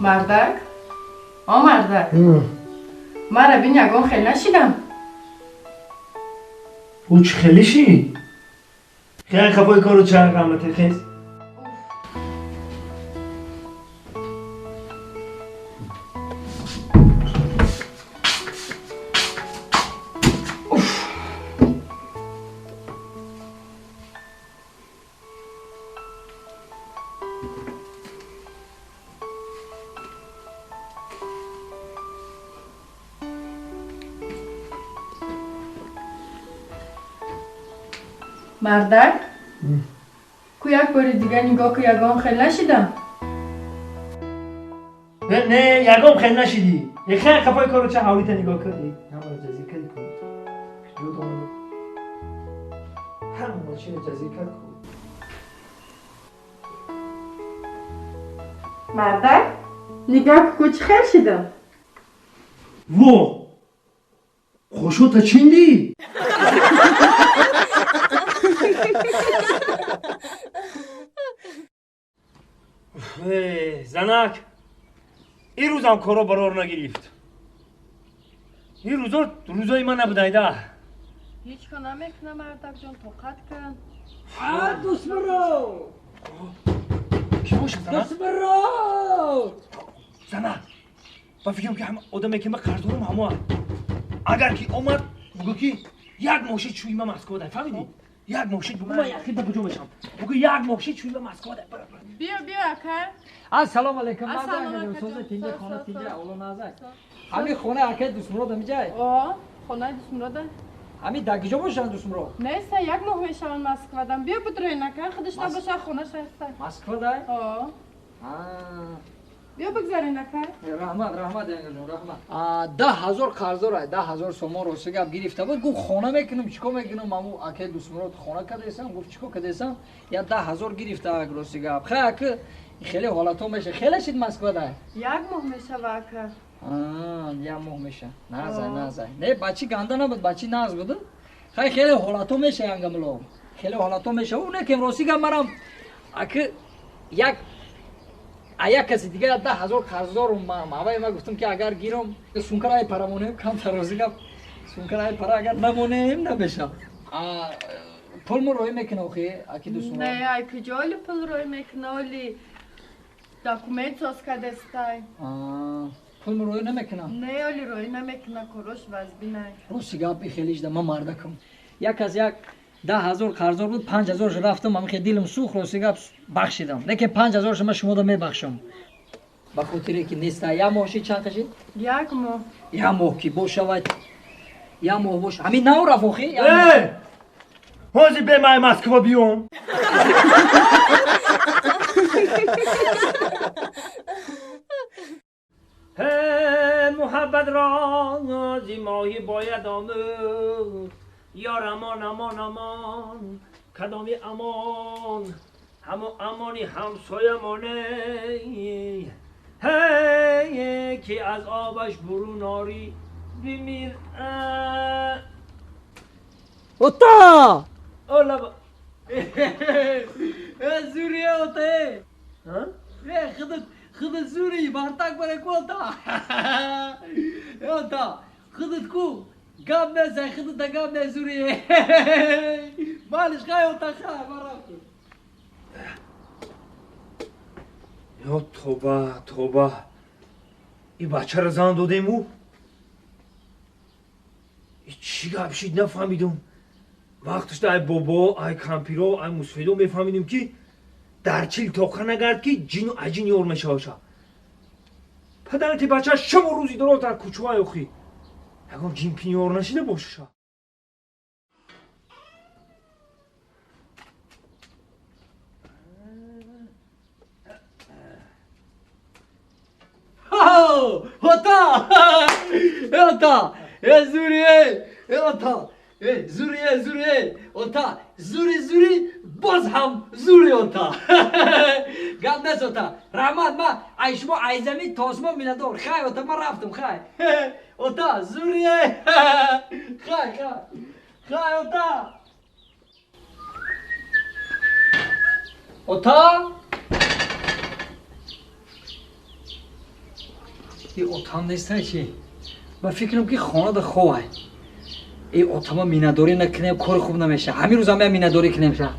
مردک؟ مردک من رو بین یگان خیلی نشیدم او چه خیلی شی؟ خیلی خفای کارو چه قمته خیز مردک؟ کو یک بار دیگه نگاه که یگان خیلی نشیدم نه یگام خیلی نشیدی خیلی خفای کارو چه حالیت نگاه کردی همه جزیر کردی کنی جو دارم همه ماشین جزیر کرد کنی مردک؟ نگاه که کوچ خیلی شیدم وو خوشو تا چیندی؟ زنک این روز هم کارا برار نگرفت این روزای من نبودایده هیچ که نمیکنه مردک جان توقت کن دوست برو کی باشه زنک؟ دوست برو زنک با فکرم که همه آدمه که من قرضارم همه اگر که اومد بگو که یک ماشین چوی من مسکو ده فهمیدی؟ یک ماشین بگو من یکی تا بجو بشم بگو یک ماشین چوی من مسکو ده بیا اکر السلام علیکم السلام مازن علیکم. سوزه تینجا خانه سا. تینجا اولو نازک همی خونه اکه دوست مراد همی جای خونه دوست مراده همی دگیجا باشن دوست مراد نیسته یک ماه میشون مسکو دم بیا بطره نکن خودش نباشه خونه شسته مسکو دای بیا بگذاری نکن رحمت اینگه جون رحمت 10,000 قرضا رای 10,000 سوم روسی گپ گرفته بود گفت خونه میکنم چیکار میکنم امو اکه دوست مراد خونه کردیسم گفت چیکار کردیسم یا 10,000 گرفته روسی گپ خیلی حالاتو میشه خیلی شد مسکو دای یک ماه میشه واکر یه ماه میشه نازای نه بچی گنده نبود بچی ناز بود خیلی حالاتو میشه انگملو خیلی حالاتو میشه اونه که روسی گپ مرم اکه یک کسی دیگه 10,000 قرضدار ما گفتم که اگر گیرم سونکرای پرامونه کم تروزی گپ سونکرای پر اگر نمونیم نمیشه پول مو روی میکنه اوخی اکی دوست نه ای کجای پول روی میکنه ولی داکومنت ساز کدستای پول مو روی نمیکنم نه ولی روی نمیکنه کروش وزبی نه روسی گپ خیلیش ده من مردکم یک از یک 10,000 قرضدار بود 5,000 رفتم من خیلی دلم سوخت روسی گپ بخشیدم لیکن 5,000 من شما رو میبخشم با خاطر که نیست یا ماشی چند کشید یک ماه یا ماه کی باشد یا ماه باش همین نو رفوخی هازی به من مسکو بیوم محبت را زیماهی باید آمد یار امان امان امان کدامی امان همو امانی همسایمانه هی که از آبش برون آری بمیر اوتا اولا با زوریه اوتا خودت زوری بارتاک بره کوتا اوتا خودت کو گاب نزای خودت گاب نزوری مالش خای اوتا خای براکی یا توبه این بچه رو زن داده ایمو این چی گپ شید نفهمیدم وقتش ده ای بابا ای کمپیرو ای مسفیدو میفهمیدیم که در چیل توقع نگرد که جین و عجین یورمشه هاشا پدرتی بچه شب و روزی درست در کوچوهای اخی اگم جین پین یور نشیده باشه اوتا زوریه اوتا زوریه اوتا زوری باز هم زوری اوتا گم نز اوتا رحمت ما ایشما ایزمی تازما میندور خای اوتا ما رفتم خای اوتا زوریه خای اوتا این اتام نیست چی؟ من فکرم که خانه ده خواه این اتام مینداری نکنیم کار خوب نمیشه همین روز همه مینداری کنیم شه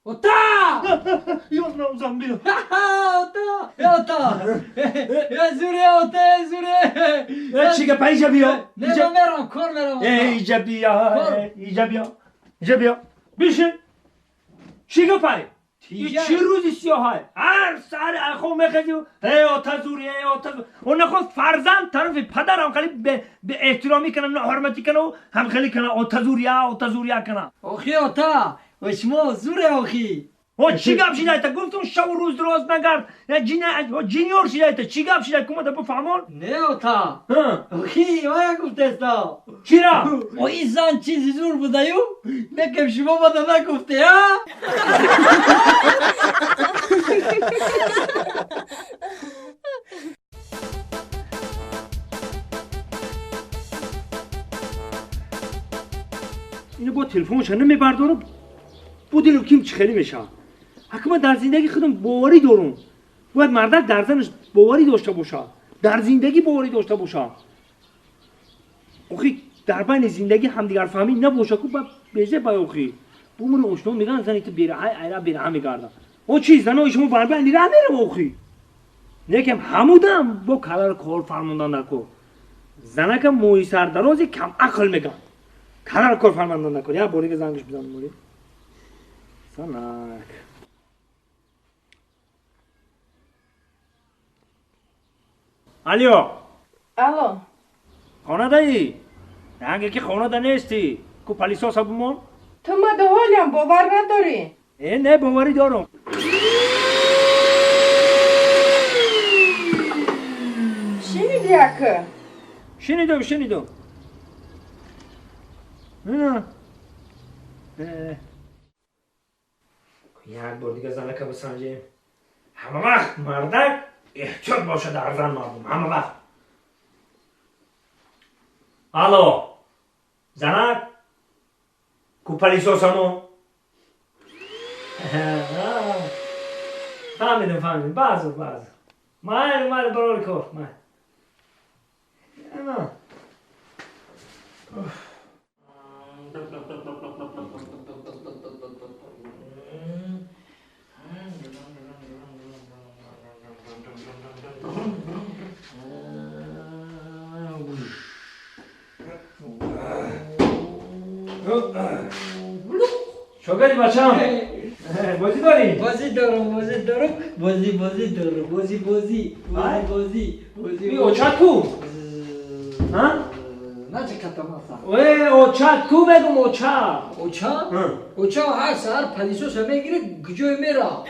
اوتا! یا نوزم بیا اوتا! یا زوری اوتا زوری چیگه پا ایجا بیا میرم کار میرم ایجا بیا بیشه چیگه پای این چی روزی سیاه های هر سر اخو مخیزی ای آتازوری اون خود فرزند طرف پدرم خیلی به احترامی کنن حرمتی کنن و هم خیلی کنن آتازوریا کنن اوخی اوتا و شما زوره اوخی او چی گپ شیدای تا گفتم شب و روز دراز نگرد جینیور شیدای تا چی گپ شیدای کمه تا بفهمون نه اوتا اوخی وایا گفته استا چرا او این زن چیزی زور بودایو نکم شما بوده نگفته ها اینو با تلفنش نمیبردارم بودیلو کیم چی خیلی میشه حکم در زندگی خودم باوری دارم باید مردک در زنش باوری داشته باشه در زندگی باوری داشته باشه اوخی در بین زندگی همدیگر فهمی نباشه که باید بیزه باید اوخی بومون اشتون میگن زنی تو بیره ایره بیره هم میگردن او چیز زنه شما بر بین دیره میره اوخی نیکم همودم با کلر کار فرماندن نکو زنه که موی سر درازی کم عقل میگن کلر کار فرماندن نکو یا بوری که زنگش بزنم موری سنک الو الو خانه دایی؟ نه که خانه دا نیستی کو پلیسا سبمون؟ تو مدهولیم باور نداری نه باوری دارم شنیدی اکه شنیدم نه یک بار دیگه زنکه بسنجیم همه وقت مردک احتیاط باشه در زن مردم همه وقت الو زنک کو پلیسوسانو فهمیدم بعض من برای کار من شوگری بچم بازی داری؟ بازی دارم بازی بی اوچت کو؟ نه چه کتام هستم اوچت کو بگم اوچا هر سهر پلیسوس میگیره گجوی میرا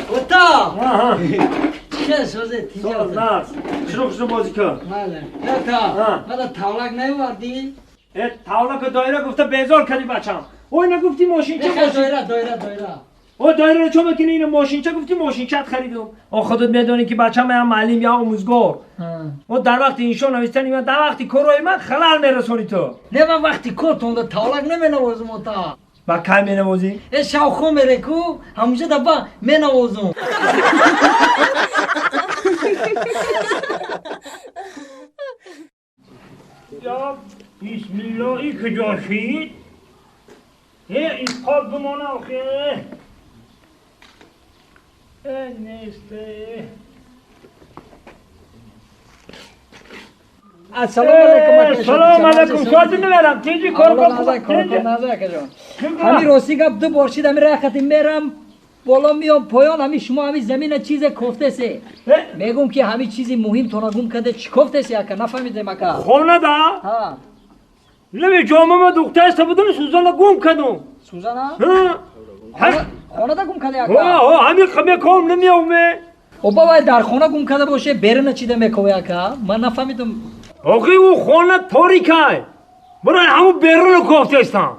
اوتا چه سوزه تیجا شروع بازی کن مالا تاولک نیوردی؟ تاولک دایره گفته بیزار کردی بچم او اینا گفتی ماشین چه دایره او دایره رو چه بکنی اینو ماشین چه گفتی ماشین چت خریدم او خودت میدونی که بچم هم معلم یا آموزگار او در وقت اینشو نوشتنی من در وقتی کروی من خلال میرسونی تو نه من وقتی کتونده تاولک نمینوازم اوتا با کی مینوازی؟ شاوخو میره کو همونجا دبا مینوازم یا بسم الله ای کجا شید؟ این پاک بمانه آخه نیسته سلام علیکم سوالتون نمیرم تیجی کار همین راستی گپ دو بارشید همین رختی میرم بالا میام پایان همین شما همین زمین چیز کفته سه میگم که همین چیزی مهم تو نگم کده چی کفته سه اکا نفهمیدم اکا خونه دا؟ ها لبی جامعه ما دختر است بودن سوزانا گم کدوم سوزانا؟ ها خونه دا گم کده اکا همین خمه کام نمیامه او بابا در خونه گم کده باشه بیرون چیده میکوی اکا من نفهمیدم آقی او خونه تاریکه برای همون بیرون رو کفته استم